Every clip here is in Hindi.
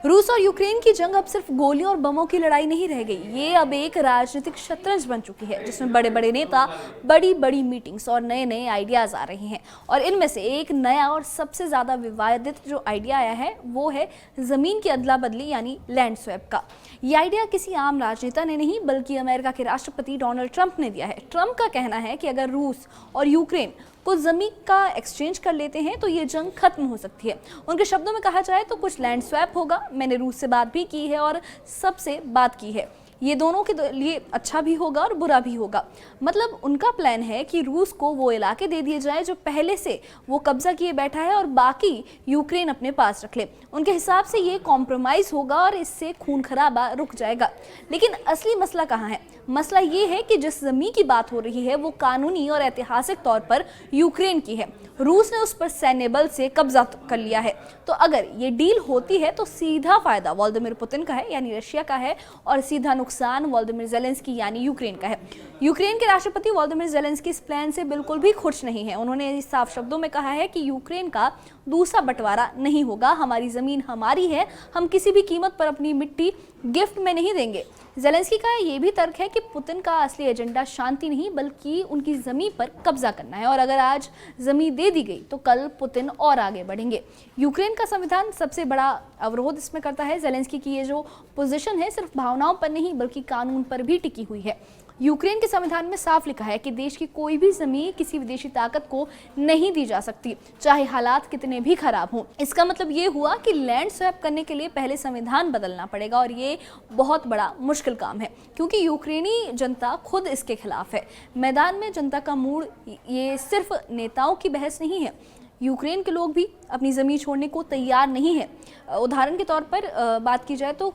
रूस और यूक्रेन की जंग अब सिर्फ गोलियों और बमों की लड़ाई नहीं रह गई, ये अब एक राजनीतिक शतरंज बन चुकी है जिसमें बड़े बड़े नेता, बड़ी बड़ी मीटिंग्स और नए नए आइडियाज आ रहे हैं। और इनमें से एक नया और सबसे ज्यादा विवादित जो आइडिया आया है वो है जमीन की अदला बदली यानी लैंड स्वैप का। ये आइडिया किसी आम राजनेता ने नहीं बल्कि अमेरिका के राष्ट्रपति डोनाल्ड ट्रंप ने दिया है। ट्रंप का कहना है कि अगर रूस और यूक्रेन कुछ जमीन का एक्सचेंज कर लेते हैं तो ये जंग खत्म हो सकती है। उनके शब्दों में कहा जाए तो कुछ लैंड स्वैप होगा। मैंने रूस से बात भी की है और सबसे बात की है, ये दोनों के लिए अच्छा भी होगा और बुरा भी होगा। मतलब उनका प्लान है कि रूस को वो इलाके दे दिए जाए जो पहले से वो कब्जा किए बैठा है और बाकी यूक्रेन अपने पास रख ले। उनके हिसाब से ये कॉम्प्रोमाइज होगा और इससे खून खराबा रुक जाएगा। लेकिन असली मसला कहाँ है? मसला ये है कि जिस जमीन की बात हो रही है वो कानूनी और ऐतिहासिक तौर पर यूक्रेन की है। रूस ने उस पर सैन्य बल से कब्जा कर लिया है। तो अगर ये डील होती है तो सीधा फायदा व्लादिमीर पुतिन का है यानी रशिया का है और सीधा नुकसान व्लादिमीर ज़ेलेंस्की यानी यूक्रेन का है। यूक्रेन के राष्ट्रपति व्लादिमीर ज़ेलेंस्की इस प्लान से बिल्कुल भी खुश नहीं है। उन्होंने साफ शब्दों में कहा है कि यूक्रेन का दूसरा बंटवारा नहीं होगा, हमारी जमीन हमारी है, हम किसी भी कीमत पर अपनी मिट्टी गिफ्ट में नहीं देंगे। ज़ेलेंस्की का ये भी तर्क है कि पुतिन का असली एजेंडा शांति नहीं बल्कि उनकी जमीन पर कब्जा करना है और अगर आज जमीन दे दी गई तो कल पुतिन और आगे बढ़ेंगे। यूक्रेन का संविधान सबसे बड़ा अवरोध इसमें करता है। ज़ेलेंस्की की ये जो पोजीशन है सिर्फ भावनाओं पर नहीं बल्कि कानून पर भी टिकी हुई है। यूक्रेन के संविधान में साफ लिखा है कि देश की कोई भी जमीन किसी विदेशी ताकत को नहीं दी जा सकती, चाहे हालात कितने भी खराब हों। इसका मतलब ये हुआ कि लैंड स्वैप करने के लिए पहले संविधान बदलना पड़ेगा और ये बहुत बड़ा मुश्किल काम है क्योंकि यूक्रेनी जनता खुद इसके खिलाफ है। मैदान में जनता का मूड ये सिर्फ नेताओं की बहस नहीं है, यूक्रेन के लोग भी अपनी ज़मीन छोड़ने को तैयार नहीं है। उदाहरण के तौर पर बात की जाए तो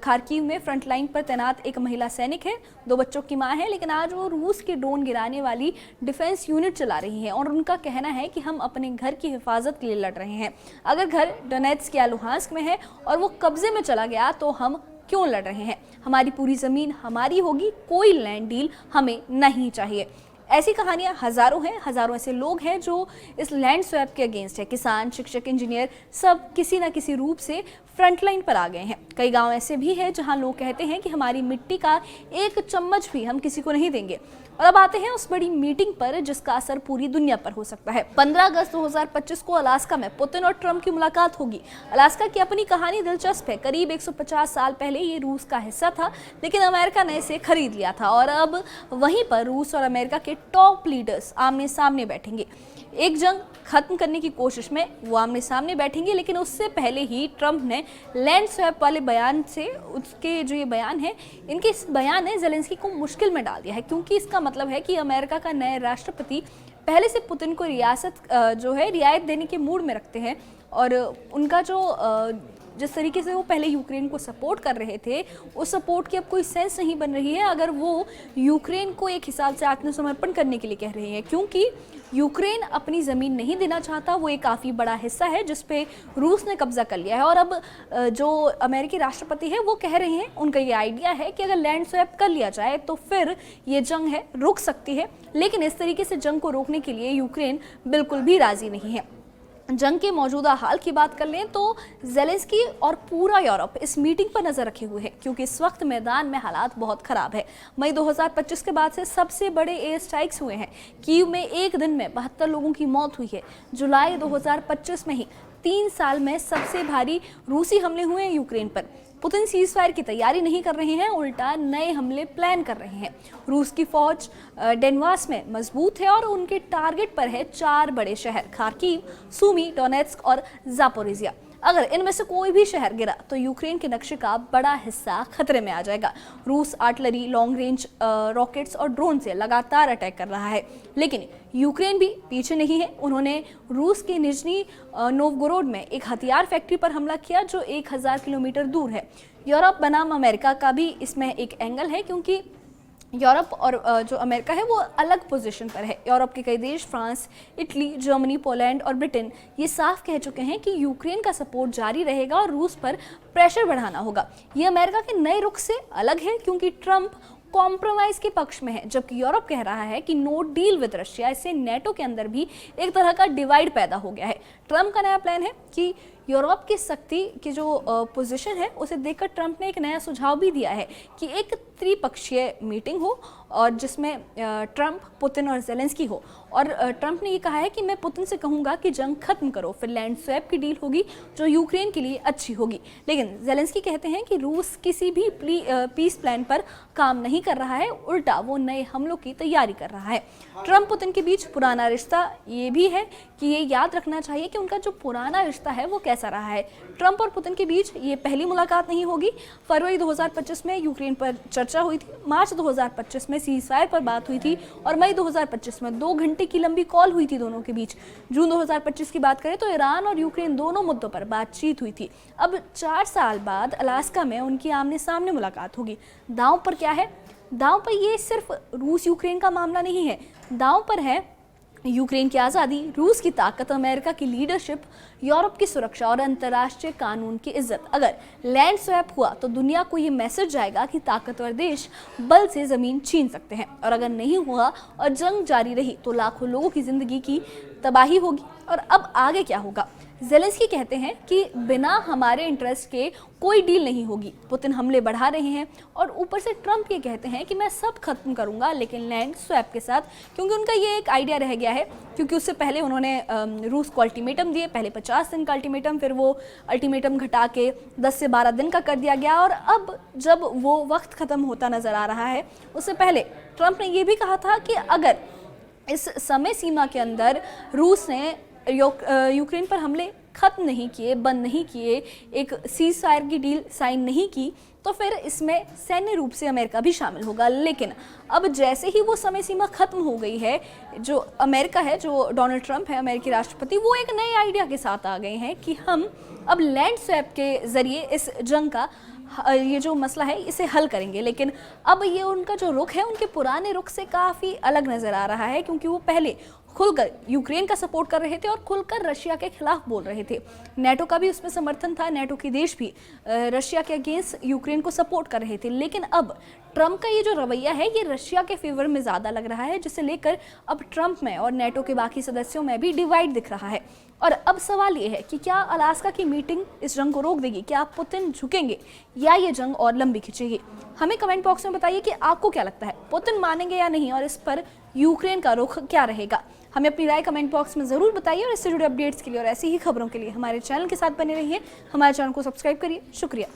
खारकीव में फ्रंटलाइन पर तैनात एक महिला सैनिक है, 2 बच्चों की मां है, लेकिन आज वो रूस के ड्रोन गिराने वाली डिफेंस यूनिट चला रही है और उनका कहना है कि हम अपने घर की हिफाजत के लिए लड़ रहे हैं। अगर घर डोनेट्स्क या लुहांस्क में है और वो कब्जे में चला गया तो हम क्यों लड़ रहे हैं? हमारी पूरी ज़मीन हमारी होगी, कोई लैंड डील हमें नहीं चाहिए। ऐसी कहानियां हजारों हैं, हजारों ऐसे लोग हैं जो इस लैंड स्वैप के अगेंस्ट है। किसान, शिक्षक, इंजीनियर सब किसी न किसी रूप से फ्रंटलाइन पर आ गए हैं। कई गांव ऐसे भी हैं जहां लोग कहते हैं कि हमारी मिट्टी का एक चम्मच भी हम किसी को नहीं देंगे। और अब आते हैं उस बड़ी मीटिंग पर जिसका असर पूरी दुनिया पर हो सकता है। 15 अगस्त 2025 को अलास्का में पुतिन और ट्रंप की मुलाकात होगी। अलास्का की अपनी कहानी दिलचस्प है। करीब 150 साल पहले ये रूस का हिस्सा था लेकिन अमेरिका ने इसे खरीद लिया था और अब वहीं पर रूस और अमेरिका के टॉप लीडर्स आमने सामने बैठेंगे। एक जंग खत्म करने की कोशिश में वो आमने सामने बैठेंगे, लेकिन उससे पहले ही ट्रंप ने लैंड स्वैप वाले बयान से उसके जो ये बयान है, इनके इस बयान ने ज़ेलेंस्की को मुश्किल में डाल दिया है क्योंकि इसका मतलब है कि अमेरिका का नया राष्ट्रपति पहले से पुतिन को रियायत देने के मूड में रखते हैं और उनका जिस तरीके से वो पहले यूक्रेन को सपोर्ट कर रहे थे उस सपोर्ट की अब कोई सेंस नहीं बन रही है अगर वो यूक्रेन को एक हिसाब से आत्मसमर्पण करने के लिए कह रहे हैं क्योंकि यूक्रेन अपनी ज़मीन नहीं देना चाहता। वो एक काफ़ी बड़ा हिस्सा है जिस पे रूस ने कब्जा कर लिया है और अब जो अमेरिकी राष्ट्रपति है वो कह रहे हैं, उनका ये आइडिया है कि अगर लैंड स्वैप कर लिया जाए तो फिर ये जंग है रुक सकती है। लेकिन इस तरीके से जंग को रोकने के लिए यूक्रेन बिल्कुल भी राज़ी नहीं है। जंग के मौजूदा हाल की बात कर लें तो ज़ेलेंस्की और पूरा यूरोप इस मीटिंग पर नजर रखे हुए हैं क्योंकि इस वक्त मैदान में हालात बहुत खराब है। मई 2025 के बाद से सबसे बड़े एयर स्ट्राइक्स हुए हैं। कीव में एक दिन में 72 लोगों की मौत हुई है। जुलाई 2025 में ही 3 साल में सबसे भारी रूसी हमले हुए हैं यूक्रेन पर। पुतिन सीज फायर की तैयारी नहीं कर रहे हैं, उल्टा नए हमले प्लान कर रहे हैं। रूस की फौज डेनवास में मजबूत है और उनके टारगेट पर है 4 बड़े शहर खार्किव, सूमी, डोनेट्स्क और जापोरिजिया। अगर इनमें से कोई भी शहर गिरा तो यूक्रेन के नक्शे का बड़ा हिस्सा खतरे में आ जाएगा। रूस आर्टिलरी, लॉन्ग रेंज रॉकेट्स और ड्रोन से लगातार अटैक कर रहा है लेकिन यूक्रेन भी पीछे नहीं है। उन्होंने रूस के निजनी नोवगोरोड में एक हथियार फैक्ट्री पर हमला किया जो 1000 किलोमीटर दूर है। यूरोप बनाम अमेरिका का भी इसमें एक एंगल है क्योंकि यूरोप और जो अमेरिका है वो अलग पोजीशन पर है। यूरोप के कई देश फ्रांस, इटली, जर्मनी, पोलैंड और ब्रिटेन ये साफ कह चुके हैं कि यूक्रेन का सपोर्ट जारी रहेगा और रूस पर प्रेशर बढ़ाना होगा। ये अमेरिका के नए रुख से अलग है क्योंकि ट्रंप कॉम्प्रोमाइज के पक्ष में है जबकि यूरोप कह रहा है कि नो डील विद रशिया। इससे नेटो के अंदर भी एक तरह का डिवाइड पैदा हो गया है। ट्रंप का नया प्लान है कि यूरोप की शक्ति की जो पोजीशन है उसे देखकर ट्रंप ने एक नया सुझाव भी दिया है कि एक त्रिपक्षीय मीटिंग हो और जिसमें ट्रंप, पुतिन और ज़ेलेंस्की हो। और ट्रंप ने ये कहा है कि मैं पुतिन से कहूँगा कि जंग खत्म करो, फिर लैंड स्वैप की डील होगी जो यूक्रेन के लिए अच्छी होगी। लेकिन ज़ेलेंस्की कहते हैं कि रूस किसी भी पीस प्लान पर काम नहीं कर रहा है, उल्टा वो नए हमलों की तैयारी कर रहा है। ट्रंप पुतिन के बीच पुराना रिश्ता ये भी है कि ये याद रखना चाहिए कि उनका जो पुराना रिश्ता है वो कैसा रहा है। ट्रंप और पुतिन के बीच ये पहली मुलाकात नहीं होगी। फरवरी 2025 में यूक्रेन पर चर्चा हुई थी, मार्च 2025 में सीज़फायर पर बात हुई थी और मई 2025 में 2 घंटे की लंबी कॉल हुई थी दोनों के बीच। जून 2025 की बात करें तो ईरान और यूक्रेन दोनों मुद्दों पर बातचीत हुई थी। अब 4 साल बाद अलास्का में उनकी आमने सामने मुलाकात होगी। दांव पर क्या है? दांव पर ये सिर्फ रूस यूक्रेन का मामला नहीं है, दांव पर है यूक्रेन की आज़ादी, रूस की ताकत, अमेरिका की लीडरशिप, यूरोप की सुरक्षा और अंतर्राष्ट्रीय कानून की इज्जत। अगर लैंड स्वैप हुआ तो दुनिया को ये मैसेज जाएगा कि ताकतवर देश बल से ज़मीन छीन सकते हैं, और अगर नहीं हुआ और जंग जारी रही तो लाखों लोगों की ज़िंदगी की तबाही होगी। और अब आगे क्या होगा? ज़ेलेंस्की कहते हैं कि बिना हमारे इंटरेस्ट के कोई डील नहीं होगी। पुतिन हमले बढ़ा रहे हैं और ऊपर से ट्रंप ये कहते हैं कि मैं सब खत्म करूंगा लेकिन लैंड स्वैप के साथ, क्योंकि उनका ये एक आइडिया रह गया है। क्योंकि उससे पहले उन्होंने रूस को अल्टीमेटम दिए, पहले 50 दिन का अल्टीमेटम, फिर वो अल्टीमेटम घटा के 10 से 12 दिन का कर दिया गया। और अब जब वो वक्त ख़त्म होता नज़र आ रहा है, उससे पहले ट्रंप ने ये भी कहा था कि अगर इस समय सीमा के अंदर रूस ने यूक्रेन पर हमले खत्म नहीं किए, बंद नहीं किए, एक सीज फायर की डील साइन नहीं की, तो फिर इसमें सैन्य रूप से अमेरिका भी शामिल होगा। लेकिन अब जैसे ही वो समय सीमा खत्म हो गई है, जो अमेरिका है, जो डोनाल्ड ट्रंप है अमेरिकी राष्ट्रपति, वो एक नए आइडिया के साथ आ गए हैं कि हम अब लैंड स्वैप के ज़रिए इस जंग का ये जो मसला है इसे हल करेंगे। लेकिन अब ये उनका जो रुख है उनके पुराने रुख से काफ़ी अलग नज़र आ रहा है, क्योंकि वो पहले खुलकर यूक्रेन का सपोर्ट कर रहे थे और खुलकर रशिया के खिलाफ बोल रहे थे। नेटो का भी उसमें समर्थन था, नेटो के देश भी रशिया के अगेंस्ट यूक्रेन को सपोर्ट कर रहे थे। लेकिन अब ट्रंप का ये जो रवैया है ये रशिया के फेवर में ज़्यादा लग रहा है, जिसे लेकर अब ट्रंप में और नेटो के बाकी सदस्यों में भी डिवाइड दिख रहा है। और अब सवाल ये है कि क्या अलास्का की मीटिंग इस जंग को रोक देगी? क्या पुतिन झुकेंगे या ये जंग और लंबी खिंचेगी? हमें कमेंट बॉक्स में बताइए कि आपको क्या लगता है, पुतिन मानेंगे या नहीं, और इस पर यूक्रेन का रुख क्या रहेगा? हमें अपनी राय कमेंट बॉक्स में ज़रूर बताइए और इससे जुड़े अपडेट्स के लिए और ऐसी ही खबरों के लिए हमारे चैनल के साथ बने रहिए। हमारे चैनल को सब्सक्राइब करिए। शुक्रिया।